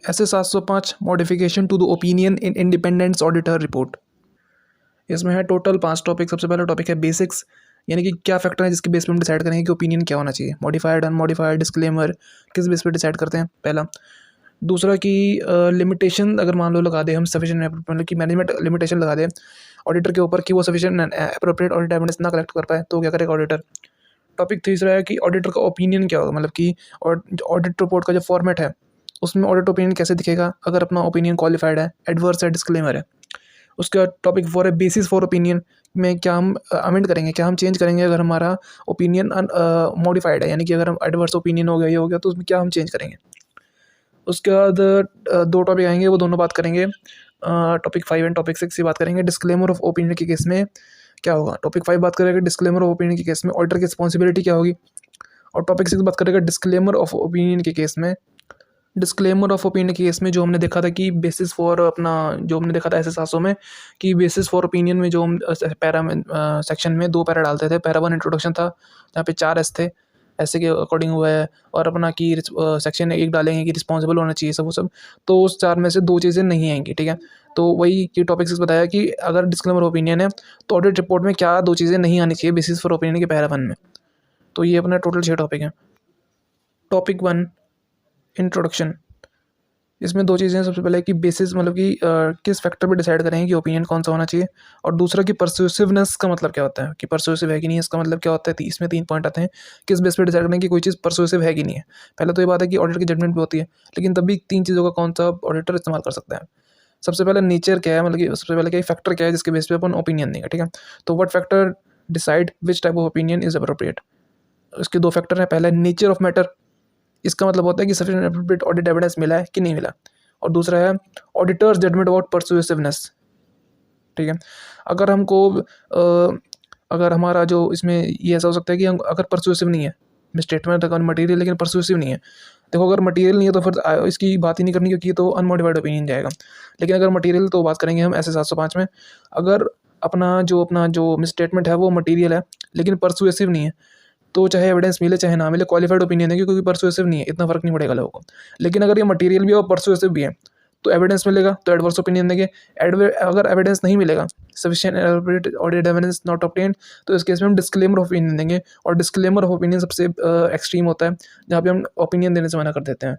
ऐसे 705 modification to the opinion in independence auditor report. इसमें है टोटल 5 टॉपिक। सबसे पहला टॉपिक है बेसिक्स, यानी कि क्या फैक्टर है जिसके बेस पे हम डिसाइड करेंगे कि ओपिनियन क्या होना चाहिए। मॉडिफाइड, अनमॉडिफाइड, डिस्क्लेमर, किस बेस पे डिसाइड करते हैं, पहला। दूसरा कि लिमिटेशन अगर मान लो लगा दे हम सफिशिएंट, मतलब कि मैनेजमेंट लिमिटेशन लगा दे ऑडिटर के ऊपर कि वो सफिशिएंट अप्रोप्रिएट ऑडिट एविडेंस ना कलेक्ट कर पाए, तो क्या करेगा ऑडिटर। टॉपिक तीसरा है कि ऑडिटर का ओपिनियन क्या होगा, मतलब कि ऑडिट रिपोर्ट का जो फॉर्मेट है उसमें ऑडिट ओपिनियन कैसे दिखेगा अगर अपना ओपिनियन क्वालिफाइड है, एडवर्स है, डिस्क्लेमर है। उसके बाद टॉपिक 4 है बेसिस फॉर ओपिनियन, में क्या हम अमेंड करेंगे, क्या हम चेंज करेंगे अगर हमारा ओपिनियन मॉडिफाइड है, यानी कि अगर हम एडवर्स ओपिनियन हो गया, ये हो गया, तो उसमें क्या हम चेंज करेंगे। उसके बाद 2 टॉपिक आएंगे, वो दोनों बात करेंगे। टॉपिक 5 एंड टॉपिक 6 की बात करेंगे डिस्क्लेमर ऑफ ओपिनियन के केस में क्या होगा। टॉपिक 5 बात करेगा डिस्क्लेमर ऑफ ओपिनियन के केस में ऑडिटर की रिस्पॉन्सिबिलिटी क्या होगी, और टॉपिक 6 बात करेगा डिस्क्लेमर ऑफ ओपिनियन के केस में। डिस्क्लेमर ऑफ ओपिनियन के केस में जो हमने देखा था कि बेसिस फॉर अपना, जो हमने देखा था ऐसे 700 में कि बेसिस फॉर ओपिनियन में जो हम पैरा में सेक्शन में 2 पैरा डालते थे। पैरा 1 इंट्रोडक्शन था जहाँ पे 4 एस थे, ऐसे के अकॉर्डिंग हुआ है, और अपना कि सेक्शन 1 डालेंगे कि रिस्पॉन्सिबल होना चाहिए सब वो सब, तो उस 4 में से 2 चीज़ें नहीं आएंगी, ठीक है। तो वही कि टॉपिक 6 बताया कि अगर डिस्क्लेमर ओपिनियन है तो ऑडिट रिपोर्ट में क्या 2 चीज़ें नहीं आनी चाहिए बेसिस फॉर ओपिनियन के पैरा 1 में। तो ये अपना टोटल 6 टॉपिक हैं। टॉपिक 1 इंट्रोडक्शन, इसमें 2 चीज़ें हैं। सबसे पहले कि बेसिस, मतलब कि किस फैक्टर पे डिसाइड करेंगे कि ओपिनियन कौन सा होना चाहिए, और दूसरा कि परसुएसिवनेस का मतलब क्या होता है, कि परसुएसिव है कि नहीं है, इसका मतलब क्या होता है। इसमें 3 पॉइंट आते हैं, किस बेस पे डिसाइड करेंगे कि कोई चीज़ परसुएसिव है कि नहीं है। पहले तो ये बात है कि ऑडिटर की जजमेंट पे होती है, लेकिन तब भी 3 चीज़ों का कौन सा ऑडिटर इस्तेमाल कर सकता है। सबसे पहले नेचर क्या है, मतलब कि सबसे पहले क्या फैक्टर क्या है जिसके बेस पे अपन ओपिनियन देंगे, ठीक है। तो what factor decide which type of opinion is appropriate. इसके 2 फैक्टर हैं। पहला नेचर ऑफ मैटर, इसका मतलब होता है कि सफिशिएंट अप्रोप्रिएट ऑडिट एविडेंस मिला है कि नहीं मिला, और दूसरा है ऑडिटर्स जजमेंट अबाउट परसुएसिवनेस, ठीक है। अगर हमको अगर हमारा जो इसमें ये ऐसा हो सकता है कि हम अगर परसुएसिव नहीं है स्टेटमेंट अगर मटेरियल, लेकिन परसुएसिव नहीं है। देखो अगर मटेरियल नहीं है तो फिर इसकी बात ही नहीं करनी, क्योंकि ये तो अनमोडिफाइड ओपिनियन जाएगा। लेकिन अगर मटेरियल, तो बात करेंगे हम ऐसे 705 में। अगर अपना जो स्टेटमेंट है वो मटेरियल है लेकिन परसुएसिव नहीं है, तो चाहे एविडेंस मिले चाहे ना मिले क्वालिफाइड ओपिनियन है, क्योंकि परसुएसिव नहीं है, इतना फर्क नहीं पड़ेगा लोगों को। लेकिन अगर ये मटेरियल भी है और परसुएसिव भी है तो एविडेंस मिलेगा तो एडवर्स ओपिनियन देंगे। अगर एविडेंस नहीं मिलेगा, sufficient audit evidence not obtained, तो इस केस में हम डिस्क्लेमर ऑफ ओपिनियन देंगे। और डिस्क्लेमर ऑफ ओपिनियन सबसे एक्सट्रीम होता है, जहाँ पे हम ओपिनियन देने से मना कर देते हैं।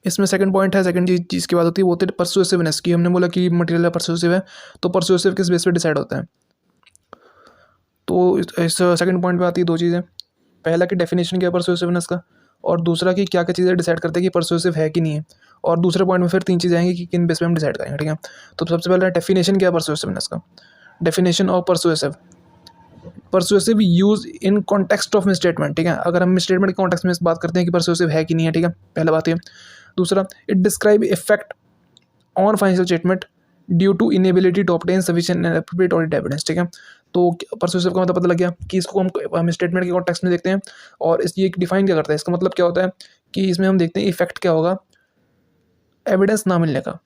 इसमें सेकंड पॉइंट है, सेकंड चीज़ की बात होती है, वो होती है परसुएसिवनेस की। हमने बोला कि मटेरियल परसुएसिव है, तो परसुएसिव किस बेस पे डिसाइड होता है। तो इस सेकंड पॉइंट पे आती है 2 चीज़ें। पहला कि डेफिनेशन क्या है परसुएसिवनेस का, और दूसरा कि क्या क्या चीज़ें डिसाइड करते हैं कि परसुएसिव है कि नहीं है। और दूसरे पॉइंट में फिर 3 चीज़ें आएंगी कि किन बेस पे हम डिसाइड करेंगे, ठीक है। तो सबसे पहले डेफिनेशन क्या है परसुएसिवनेस का। Definition of persuasive, persuasive use in context of misstatement, ठीक है। अगर हम मिसस्टेटमेंट के कॉन्टेक्स्ट में बात करते हैं कि परसुएसिव है कि नहीं है, ठीक है, पहला बात ये। दूसरा, it describe effect on financial statement due to inability to obtain sufficient and appropriate audit evidence, ठीक है। तो परसुएसिव का मतलब पता लग गया कि इसको हम स्टेटमेंट के कॉन्टेक्स्ट में देखते हैं, और इस ये डिफाइन क्या करता है, इसका मतलब क्या होता है कि इसमें हम देखते हैं इफेक्ट क्या होगा एविडेंस ना मिलने का,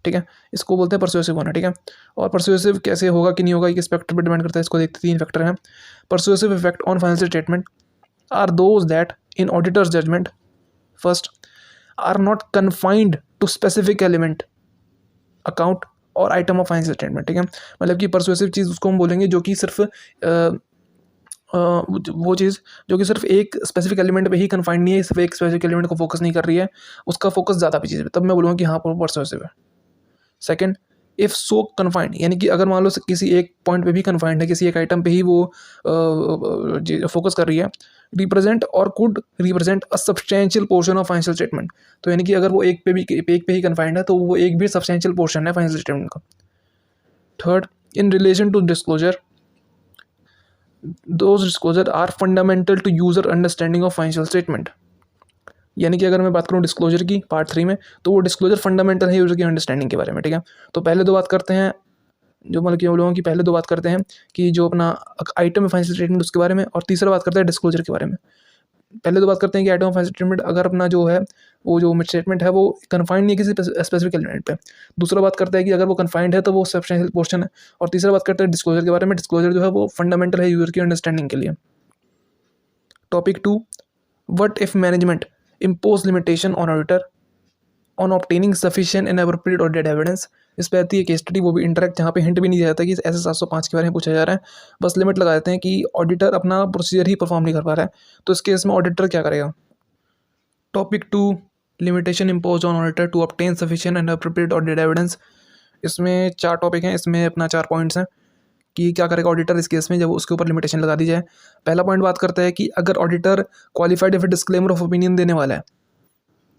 ठीक है। इसको बोलते हैं परसुएसिव होना, ठीक है। और परसुएसिव कैसे होगा कि नहीं होगा, ये किस फैक्टर पर डिपेंड करता है, इसको देखते हैं। 3 फैक्टर हैं। Persuasive effect on financial statement are those that in auditor's judgement first are not confined to specific element account और आइटम ऑफ फाइनेंशियल स्टेटमेंट, ठीक है। मतलब कि परसुएसिव चीज़ उसको हम बोलेंगे जो कि सिर्फ वो चीज़ जो कि सिर्फ एक स्पेसिफिक एलिमेंट पे ही कन्फाइंड नहीं है, सिर्फ एक स्पेसिफिक एलिमेंट को फोकस नहीं कर रही है, उसका फोकस ज़्यादा पे चीज़ है, तब मैं बोलूँगा कि हाँ परसुएसिव है। सेकंड, इफ़ सो कन्फाइंड, यानी कि अगर मान लो किसी एक पॉइंट पे भी कन्फाइंड है, किसी एक आइटम पे ही वो फोकस कर रही है, रिप्रेजेंट और could represent a substantial portion of financial statement, तो यानी कि अगर वो एक पे ही कन्फाइंड है तो वो एक भी सब्सटेंशियल पोर्शन है फाइनेंशियल स्टेटमेंट का। Third, in relation to disclosure, those disclosure are fundamental to user understanding of financial statement, यानी कि अगर मैं बात करूँ डिस्क्लोजर की पार्ट 3 में, तो वो डिस्क्लोजर फंडामेंटल है यूजर की अंडरस्टैंडिंग के बारे में, ठीक है। तो पहले 2 बात करते हैं, जो मतलब कि हम लोगों की पहले 2 बात करते हैं कि जो अपना आइटम है फाइनेंशियल स्टेटमेंट उसके बारे में, और तीसरा बात करते हैं डिस्क्लोजर के बारे में। पहले 2 बात करते हैं कि आइटम ऑफ फाइनेंशियल स्टेटमेंट अगर अपना जो है वो जो स्टेटमेंट है वो कन्फाइंड नहीं है किसी स्पेसिफिक एलिमेंट पे। दूसरा बात करता है कि अगर वो कन्फाइंड है तो वो सब्सटेंशियल पोर्शन है, और तीसरा बात करते हैं डिस्क्लोजर के बारे में। डिस्क्लोजर जो है वो फंडामेंटल है यूजर की अंडरस्टैंडिंग के लिए। Topic 2, what if management impose limitation on auditor on obtaining sufficient and appropriate audited evidence. इस पे आती है केस स्टडी, वो भी इंटरेक्ट, जहाँ पे हिंट भी नहीं दिया जाता कि ऐसे 705 के बारे में पूछा जा रहा है, बस लिमिट लगा देते हैं कि ऑडिटर अपना प्रोसीजर ही परफॉर्म नहीं कर पा रहा है, तो इस केस में ऑडिटर क्या करेगा। Topic 2, limitation impose on auditor to obtain sufficient and appropriate audited evidence. इसमें 4 टॉपिक हैं, इसमें अपना 4 पॉइंट्स हैं कि क्या करेगा ऑडिटर इस केस में जब उसके ऊपर लिमिटेशन लगा दी जाए। पहला पॉइंट बात करता है कि अगर ऑडिटर क्वालिफाइड या फिर डिस्क्लेमर ऑफ ओपिनियन देने वाला है,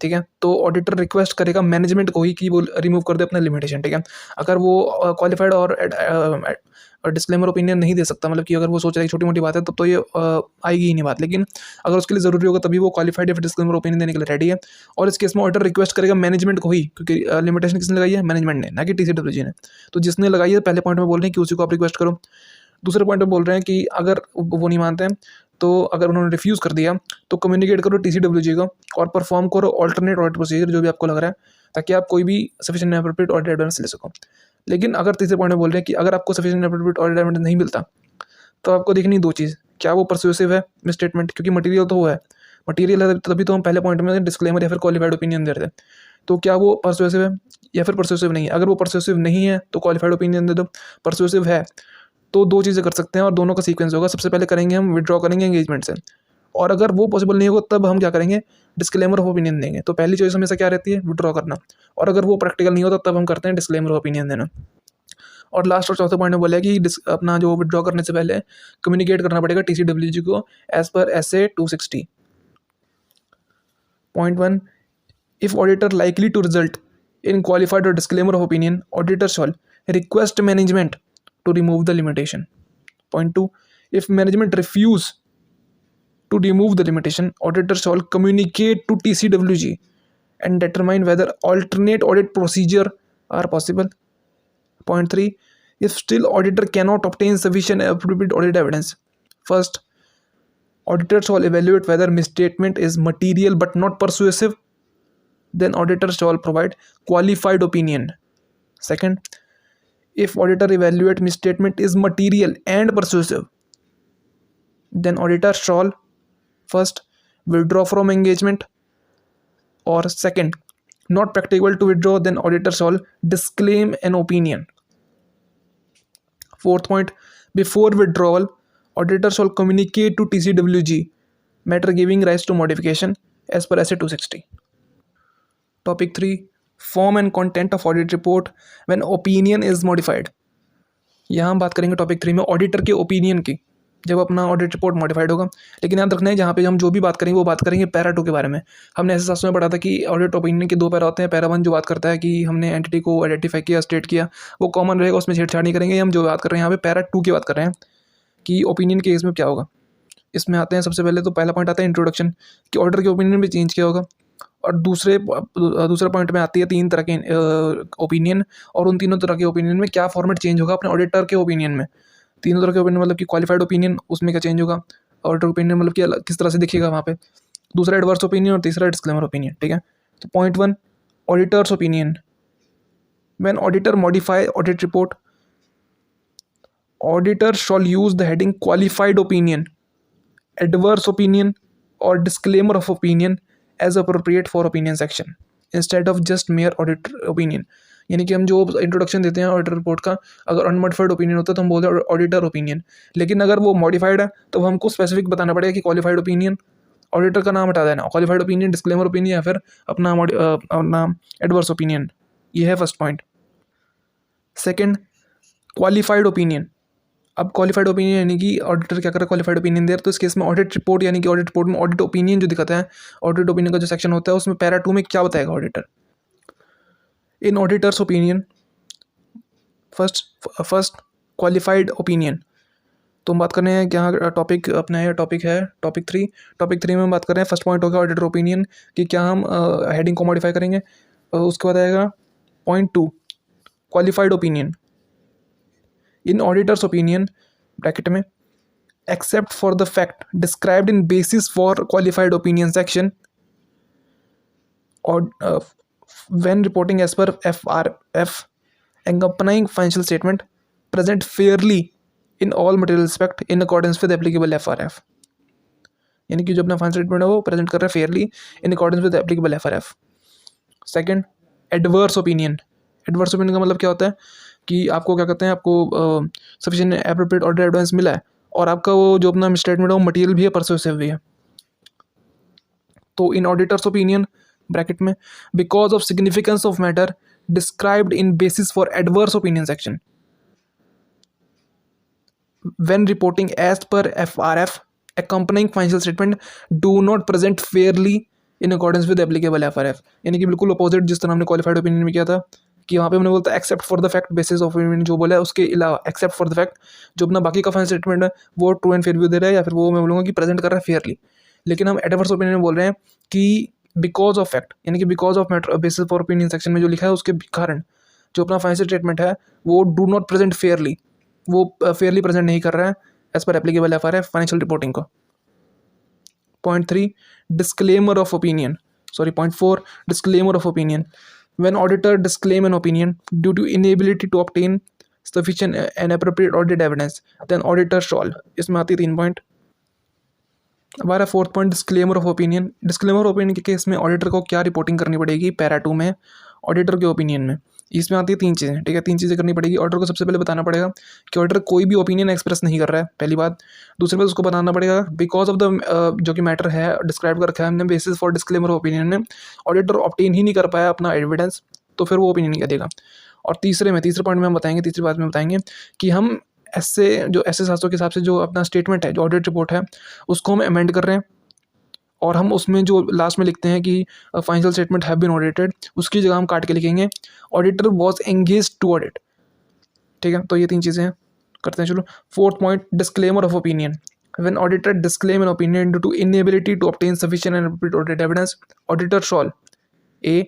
ठीक है, तो ऑडिटर रिक्वेस्ट करेगा मैनेजमेंट को ही कि वो रिमूव कर दे अपना लिमिटेशन, ठीक है। अगर वो क्वालिफाइड और डिस्क्लेमर ओपिनियन नहीं दे सकता, मतलब कि अगर वो सोच रहा है छोटी मोटी बात है तब तो ये आएगी ही नहीं बात, लेकिन अगर उसके लिए ज़रूरी होगा तभी वो क्वालिफाइड या फिर डिस्क्लेमर ओपिनियन देने के लिए रेडी है। और इस केस में ऑडिटर रिक्वेस्ट करेगा मैनेजमेंट को ही, क्योंकि लिमिटेशन किसने लगाई है, मैनेजमेंट ने, ना कि TCWG ने। तो जिसने लगाई है पहले पॉइंट में बोल रहे हैं कि उसी को आप रिक्वेस्ट करो। दूसरे पॉइंट में बोल रहे हैं कि अगर वो नहीं मानते हैं, तो अगर उन्होंने रिफ्यूज़ कर दिया तो कम्युनिकेट करो TCWG को और परफॉर्म करो अल्टरनेट ऑडिट प्रोसीजर, जो भी आपको लग रहा है, ताकि आप कोई भी सफिशिएंट एप्रोप्रिएट ऑडिट एविडेंस ले सको। लेकिन अगर तीसरे पॉइंट में बोल रहे हैं कि अगर आपको सफिशिएंट एप्रोप्रिएट ऑडिट एविडेंस नहीं मिलता, तो आपको देखनी 2 चीज़, क्या वो परसुएसिव है मिसस्टेटमेंट, क्योंकि मटेरियल तो वो है, मटेरियल है तभी तो हम पहले पॉइंट में डिस्क्लेमर या फिर क्वालिफाइड ओपिनियन दे रहे थे। तो क्या वो परसुएसिव है या फिर परसुएसिव नहीं है। अगर वो परसुएसिव नहीं है तो क्वालिफाइड ओपिनियन दे दो, परसुएसिव है तो 2 चीज़ें कर सकते हैं और दोनों का सीक्वेंस होगा। सबसे पहले करेंगे हम विड्रॉ करेंगे एंगेजमेंट से, और अगर वो पॉसिबल नहीं होगा तब हम क्या करेंगे, डिस्क्लेमर ऑफ ओपिनियन देंगे। तो पहली चॉइस हमेशा क्या रहती है, विड्रॉ करना, और अगर वो प्रैक्टिकल नहीं होता तब हम करते हैं डिस्क्लेमर ऑफ ओपिनियन देना। और लास्ट और चौथे पॉइंट में बोला कि अपना जो विड्रॉ करने से पहले कम्युनिकेट करना पड़ेगा TCWG को as per SA 260। Point 1, if auditor likely to result in qualified और disclaimer of opinion, auditor shall request management to remove the limitation. Point 2, if management refuse to remove the limitation, auditor shall communicate to TCWG and determine whether alternate audit procedure are possible. Point 3, if still auditor cannot obtain sufficient appropriate audit evidence, first, auditor shall evaluate whether misstatement is material but not persuasive, then auditor shall provide qualified opinion. Second, if auditor evaluate misstatement is material and persuasive, then auditor shall first withdraw from engagement, or second, not practicable to withdraw, then auditor shall disclaim an opinion. Fourth point, before withdrawal, auditor shall communicate to TCWG matter giving rise to modification as per SA 260. Topic 3, form and content of audit report when opinion is modified. यहाँ हम बात करेंगे topic 3 में auditor के opinion की, जब अपना audit report modified होगा। लेकिन याद रखना है जहाँ पे हम जो भी बात करेंगे वो बात करेंगे पैरा 2 के बारे में। हमने ऐसे शास्त्रों में पढ़ा था कि ऑडिट ओपिनियन के 2 पैरा होते हैं। पैरा 1 जो बात करता है कि हमने एंटिटी को आइडेंटिफाई किया, स्टेट किया, वो कॉमन रहेगा, उसमें छेड़छाड़ नहीं करेंगे। हम जो बात कर रहे हैं यहाँ पे पैरा 2 की बात कर रहे हैं कि ओपिनियन के केस में क्या होगा। इसमें आते हैं सबसे पहले तो पहला पॉइंट आता है इंट्रोडक्शन, कि ऑडिटर के ओपिनियन में चेंज क्या होगा। और दूसरे पॉइंट में आती है 3 तरह के ओपिनियन, और उन तीनों तरह के ओपिनियन में क्या फॉर्मेट चेंज होगा अपने ऑडिटर के ओपिनियन में। तीनों तरह के ओपिनियन मतलब कि क्वालिफाइड ओपिनियन, उसमें क्या चेंज होगा, ऑडिटर ओपिनियन मतलब कि किस तरह से दिखेगा वहाँ पे, दूसरा एडवर्स ओपिनियन और तीसरा डिस्क्लेमर ओपिनियन, ठीक है। तो point 1, auditors opinion. When auditor modify audit report, auditor shall use the heading qualified opinion, adverse opinion और disclaimer of opinion as appropriate for opinion section instead of just mere audit opinion. यानी कि हम जो introduction देते हैं auditor report का, अगर unmodified opinion होता है तो हम बोलते हैं ऑडिटर ओपिनियन, लेकिन अगर वो मॉडिफाइड है तो हमको स्पेसिफिक बताना पड़ेगा कि क्वालिफाइड ओपिनियन, ऑडिटर का नाम हटा देना, क्वालिफाइड ओपिनियन, डिस्क्लेमर ओपिनियन या फिर अपना एडवर्स ओपिनियन। ये है first point. Second, qualified opinion. अब क्वालिफाइड ओपिनियन यानी कि ऑडिटर क्या कर रहा है, क्वालिफाइड ओपिनियन दे रहा है, तो इस केस में ऑडिट रिपोर्ट यानी कि ऑडिट रिपोर्ट में ऑडिट ओपिनियन जो दिखाता है, ऑडिट ओपिनियन का जो सेक्शन होता है उसमें पैरा 2 में क्या बताएगा ऑडिटर। इन auditors opinion, first qualified opinion. तो हम बात कर रहे हैं क्या टॉपिक अपना है, टॉपिक 3। टॉपिक 3 में हम बात कर रहे हैं, फर्स्ट पॉइंट होगा ऑडिटर ओपिनियन कि क्या हम हेडिंग को मॉडिफाई करेंगे। उसके बाद आएगा point 2, qualified opinion. In auditors opinion bracket में, except for the fact described in basis for qualified opinion section और when reporting as per FRF, accompanying financial statement present fairly in all material respect in accordance with applicable FRF। यानी कि जो अपना financial statement है वो present कर रहा है Fairlie in accordance with applicable FRF। Second, adverse opinion. Adverse opinion का मतलब क्या होता है कि आपको क्या कहते हैं, आपको सफिशिएंट एप्रोप्रिएट ऑडिट एविडेंस मिला है और आपका वो जो अपना स्टेटमेंट है वो मटेरियल भी है, परसुएसिव भी है। तो इन ऑडिटर्स ओपिनियन ब्रैकेट में, because of significance of matter described in basis for adverse opinion section when reporting as per FRF, accompanying financial statement do not present fairly in accordance with applicable FRF। यानी कि बिल्कुल opposite जिस तरह हमने qualified opinion में किया था कि वहाँ पे हमने बोलता है accept for the fact basis of opinion जो बोला है उसके अलावा एक्सेप्ट फॉर द फैक्ट जो अपना बाकी का फाइनेंशियल स्टेटमेंट है वो ट्रू एंड फेयर व्यू दे रहा है या फिर वो मैं बोलूँगा कि प्रेजेंट कर रहा है फेयरली। लेकिन हम एडवर्स ओपिनियन में बोल रहे हैं कि बिकॉज ऑफ फैक्ट यानी कि because of matter basis for opinion section में जो लिखा है उसके कारण जो अपना फाइनेंशियल स्टेटमेंट है वो डू नॉट प्रेजेंट फेयरली, वो फेयरली प्रेजेंट नहीं कर रहा है as per applicable FRF financial reporting को। Point 3, disclaimer of opinion, sorry point 4, disclaimer of opinion. When auditor disclaim an opinion due to inability to obtain sufficient and appropriate audit evidence then auditor shall. इसमें आती है 3 point. हमारा 4th point, disclaimer of opinion. Disclaimer of opinion के case में ऑडिटर को क्या reporting करनी पड़ेगी पैरा 2 में ऑडिटर के ओपिनियन में। इसमें आती है 3 चीज़ें, ठीक है, 3 चीज़ें करनी पड़ेगी। ऑडिटर को सबसे पहले बताना पड़ेगा कि ऑडिटर कोई भी ओपिनियन एक्सप्रेस नहीं कर रहा है, पहली बात। दूसरी बात उसको बताना पड़ेगा बिकॉज ऑफ द जो कि मैटर है डिस्क्राइब कर रखा है हमने basis for disclaimer of opinion में ऑडिटर ऑब्टेन ही नहीं कर पाया अपना एविडेंस, तो फिर वो ओपिनियन नहीं देगा। और तीसरे पॉइंट में हम बताएंगे, तीसरी बात में बताएंगे कि हम ऐसे जो ऐसे 700 के हिसाब से जो अपना स्टेटमेंट है, जो ऑडिट रिपोर्ट है, उसको हम अमेंड कर रहे हैं और हम उसमें जो लास्ट में लिखते हैं कि financial statement have been audited, उसकी जगह हम काट के लिखेंगे auditor was engage to audit. ठीक है, तो ये 3 चीज़ें हैं, करते हैं। चलो 4th point, disclaimer of opinion. When auditor disclaim an opinion due to inability to obtain sufficient and appropriate audit evidence, auditor shall a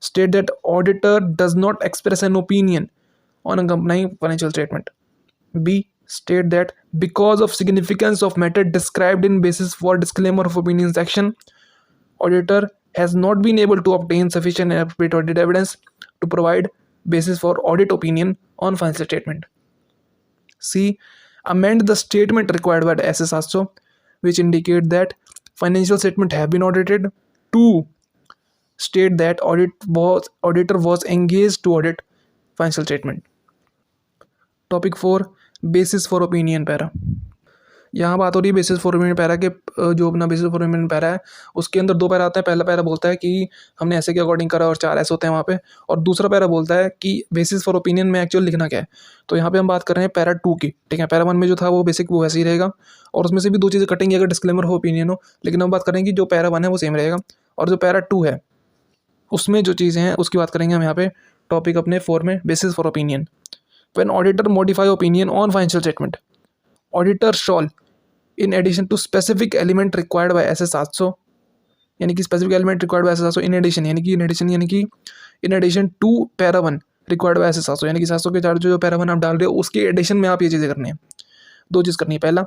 state that auditor does not express an opinion on accompanying financial statement. B, state that because of significance of matter described in basis for disclaimer of opinion section, auditor has not been able to obtain sufficient and appropriate audit evidence to provide basis for audit opinion on financial statement. C, amend the statement required by the SS which indicate that financial statement have been audited to state that auditor was engaged to audit financial statement. Topic 4, basis for opinion para. यहाँ बात हो रही है basis for opinion para के जो अपना basis for opinion para है उसके अंदर 2 पैरा आते हैं। पहला पैरा बोलता है कि हमने ऐसे के अकॉर्डिंग करा और 4 ऐसे होते हैं वहाँ पे, और दूसरा पैरा बोलता है कि बेसिस फॉर ओपिनियन में एक्चुअल लिखना क्या है। तो यहाँ पे हम बात कर रहे हैं पैरा 2 की, ठीक है। पैरा 1 में जो था वो बेसिक वो वैसे ही रहेगा और उसमें से भी 2 चीज़ें कटेंगी अगर डिस्क्लेमर हो ओपिनियन हो, लेकिन हम बात करेंगे कि जो पैरा 1 है वो सेम रहेगा और जो पैरा 2 है उसमें जो चीज़ें हैं उसकी बात करेंगे हम यहाँ पे टॉपिक अपने 4 में, basis for opinion. When auditor modify opinion on financial statement, auditor shall in addition to specific element required by SS 700, यानी कि specific element required by SS 700 in addition यानी कि in addition to para 1 required by SS 700, यानी कि 700 के charge जो para 1 आप डाल रहे हो उसके एडिशन में आप ये चीज़ें करनी है। 2 चीज़ करनी है। पहला,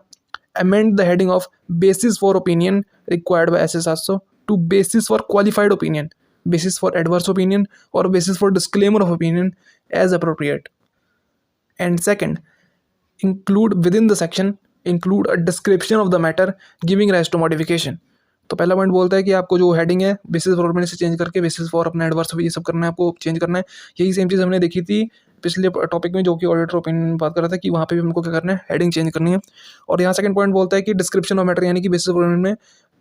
amend the heading of basis for opinion required by SS 700 to basis for qualified opinion, basis for adverse opinion or basis for disclaimer of opinion as appropriate. And second, include within the section include a description of the matter giving rise to modification. तो पहला point बोलता है कि आपको जो heading है basis for opinion से change करके बेसिस फॉर अपना एडवर्स ये सब करना है, आपको चेंज करना है। यही सेम चीज़ हमने देखी थी पिछले टॉपिक में जो कि ऑडिटर ओपिनियन बात कर रहा था कि वहाँ पे भी हमको क्या करना है, हेडिंग चेंज करनी है। और यहाँ सेकंड पॉइंट बोलता है कि डिस्क्रिप्शन ऑफ मैटर, यानी कि बेसिस फॉर ओपिनियन में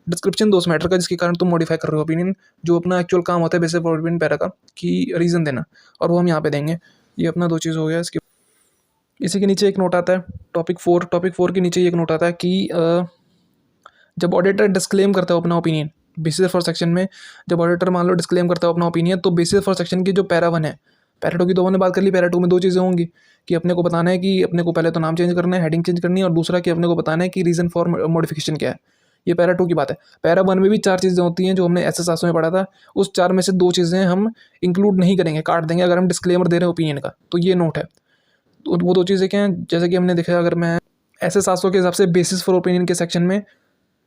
डिस्क्रिप्शन दो उस मैटर का जिसके कारण तुम मॉडिफाई कर रहे हो ओपिनियन, जो अपना एक्चुअल काम होता है बेसिस फॉर ओपिनियन पैरा का कि रीज़न देना, और वो हम यहाँ पे देंगे। ये अपना 2 चीज़ हो गया। इसके इसी के नीचे एक नोट आता है टॉपिक 4 के नीचे एक नोट आता है कि जब ऑडिटर डिस्क्लेम करता है अपना ओपिनियन बेसिस फॉर सेक्शन में, जब ऑडिटर मान लो डिस्क्लेम करता है अपना ओपिनियन, तो बेसिस फॉर सेक्शन की जो पैरा 1 है, पैरा 2 की तो हमने बात कर ली, पैरा 2 में 2 चीज़ें होंगी कि अपने को बताना है कि अपने को पहले तो नाम चेंज करना है, हेडिंग चेंज करनी है, और दूसरा कि अपने को बताना है कि रीज़न फॉर मॉडिफिकेशन क्या है। ये पैरा 2 की बात है। पैरा 1 में भी 4 चीज़ें होती हैं जो हमने SS 700 में पढ़ा था, उस 4 में से 2 चीज़ें हम इंक्लूड नहीं करेंगे, काट देंगे अगर हम डिस्क्लेमर दे रहे हैं ओपिनियन का। तो ये नोट है। तो वो 2 चीज़ें क्या हैं, जैसे कि हमने देखा, अगर मैं SS 700 के हिसाब से बेसिस फॉर ओपिनियन के सेक्शन में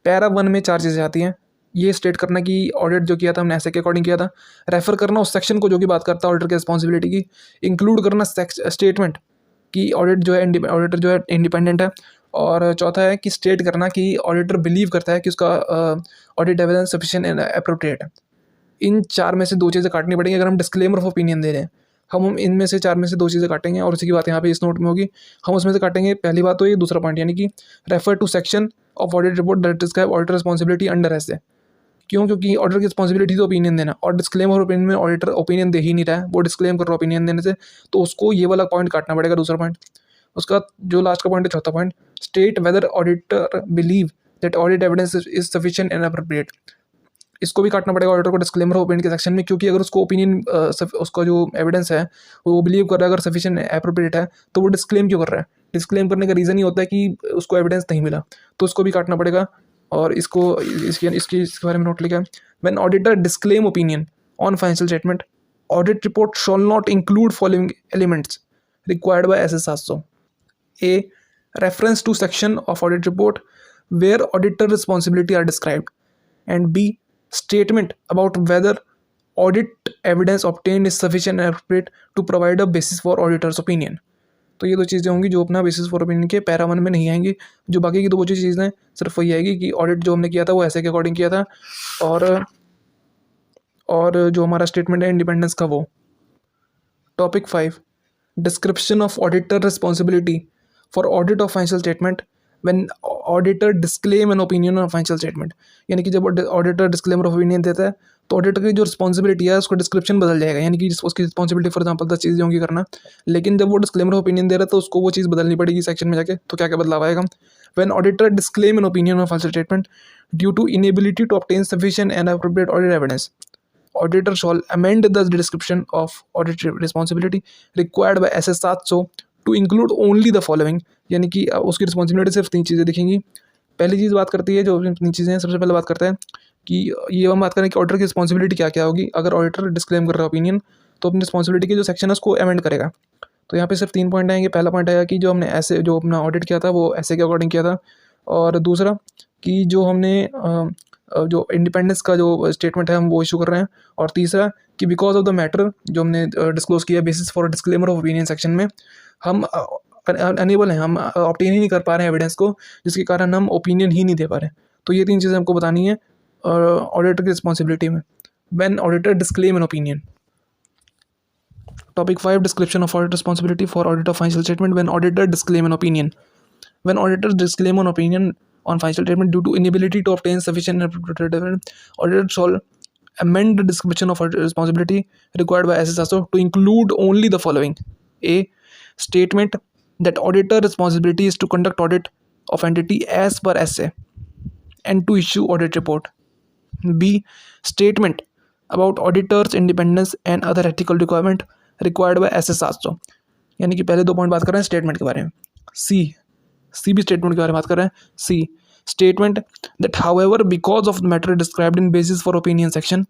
पैरा 1 में 4 चीज़ें आती हैं। ये स्टेट करना कि ऑडिट जो किया था हमने ऐसे के अकॉर्डिंग किया था, रेफर करना उस सेक्शन को जो कि बात करता है ऑडिटर की रिस्पॉन्सिबिलिटी की, इंक्लूड करना स्टेटमेंट कि ऑडिट जो है ऑडिटर जो है इंडिपेंडेंट है, और चौथा है कि स्टेट करना कि ऑडिटर बिलीव करता है कि उसका audit evidence sufficient and appropriate है। इन 4 में से 2 चीज़ें काटनी पड़ेंगी अगर हम डिस्क्लेमर ऑफ ओपिनियन दे रहे हैं। हम इनमें से 4 में से 2 चीज़ें काटेंगे और उसी की बात यहाँ पे इस नोट में होगी। हम उसमें से काटेंगे पहली बात तो ये, दूसरा पॉइंट यानी कि refer to section of audit report that describe auditor responsibility under SA. क्यों? क्योंकि ऑडिटर की रिस्पॉन्सिबिलिटी तो ओपिनियन देना, और डिस्क्लेमर ओपिनियन में ऑडिटर ओपिनियन दे ही नहीं रहा है, वो डिस्क्लेम कर रहा है ओपिनियन देने से, तो उसको ये वाला पॉइंट काटना पड़ेगा, दूसरा पॉइंट। उसका जो लास्ट का पॉइंट है, चौथा point, state whether auditor believe that audit evidence is sufficient and appropriate. इसको भी काटना पड़ेगा ऑडिटर को डिस्क्लेमर ओपिनियन के सेक्शन में, क्योंकि अगर उसको ओपिनियन उसका जो एविडेंस है वो बिलीव कर रहा है अगर सफिशिएंट अप्रोप्रिएट है, तो वो डिस्क्लेम क्यों कर रहा है? डिस्क्लेम करने का रीज़न ही होता है कि उसको एविडेंस नहीं मिला, तो उसको भी काटना पड़ेगा। और इसको इसके बारे में नोट लिखा है, when auditor disclaim opinion on financial statement audit report shawl not include following elements required by S 700। A. Reference to section of audit report where auditor responsibility are described, and B. Statement about whether audit evidence obtained is sufficient and appropriate to provide a basis for auditor's opinion। तो ये 2 चीज़ें होंगी जो अपना basis for opinion के para 1 में नहीं आएंगी। जो बाकी की 2 बची चीज़ें सिर्फ वही आएगी कि ऑडिट जो हमने किया था वो ऐसे के अकॉर्डिंग किया था, और जो हमारा स्टेटमेंट है इंडिपेंडेंस का वो। Topic 5, description of auditor responsibility for audit of financial statement when auditor disclaim an opinion on financial statement. यानी कि जब ऑडिटर डिस्क्लेमर ऑफ ओपिनियन देता है तो ऑडिटर की जो रिस्पॉन्सिबिलिटी है उसका डिस्क्रिप्शन बदल जाएगा, यानी कि उसकी रिस्पॉन्सिबिलिटी फॉर एग्जांपल 10 चीज़ें होंगी करना, लेकिन जब वो डिस्क्लेमर ऑफ ओपिनियन दे रहा है तो उसको वो चीज़ बदलनी पड़ेगी सेक्शन में जाके। तो क्या क्या बदलाव आएगा? When auditor disclaim an opinion on financial statement due to inability to obtain sufficient and appropriate audit evidence, auditor shall amend the description of audit responsibility required by SS 700 to include only the following। यानी कि उसकी responsibility सिर्फ 3 चीज़ें दिखेंगी। पहली चीज़ बात करती है, जो 3 चीज़ें हैं, सबसे पहले बात करते हैं कि ये हम बात करें कि ऑडिटर की रिस्पॉन्सिबिलिटी क्या क्या होगी। अगर ऑडिटर डिस्क्लेम कर रहा है ओपिनियन तो अपनी रिस्पॉन्सिबिलिटी की जो सेक्शन है उसको अमेंड करेगा। तो यहाँ पे सिर्फ 3 पॉइंट आएंगे। पहला पॉइंट आएगा कि जो हमने ऐसे जो अपना ऑडिट किया था वो ऐसे के अकॉर्डिंग किया था, और दूसरा कि जो हमने जो इंडिपेंडेंस का जो स्टेटमेंट है हम वो इशू कर रहे हैं, और तीसरा कि बिकॉज ऑफ द मैटर जो हमने डिस्क्लोज किया basis for disclaimer of opinion section में हम अनेबल हैं, हम ऑब्टेन ही नहीं कर पा रहे हैं एविडेंस को, जिसके कारण हम ओपिनियन ही नहीं दे पा रहे हैं। तो ये 3 चीज़ें हमको बतानी है ऑडिटर की रिस्पॉन्सिबिलिटी में when auditor disclaim an opinion. Topic 5, description of audit responsibility for audit of financial statement when auditor disclaim an opinion. When auditors disclaim an opinion on financial statement due to inability to obtain sufficient and appropriate evidence, auditors shall amend the description of auditor responsibility required by SSSO to include only the following: A. Statement that auditor responsibility is to conduct audit of entity as per SA and to issue audit report. B. Statement about auditor's independence and other ethical requirement required by SSSO। यानी कि पहले 2 point बात कर रहे हैं statement के बारे में। सी भी स्टेटमेंट के बारे में बात कर रहे हैं। C statement that however because of the matter described in basis for opinion section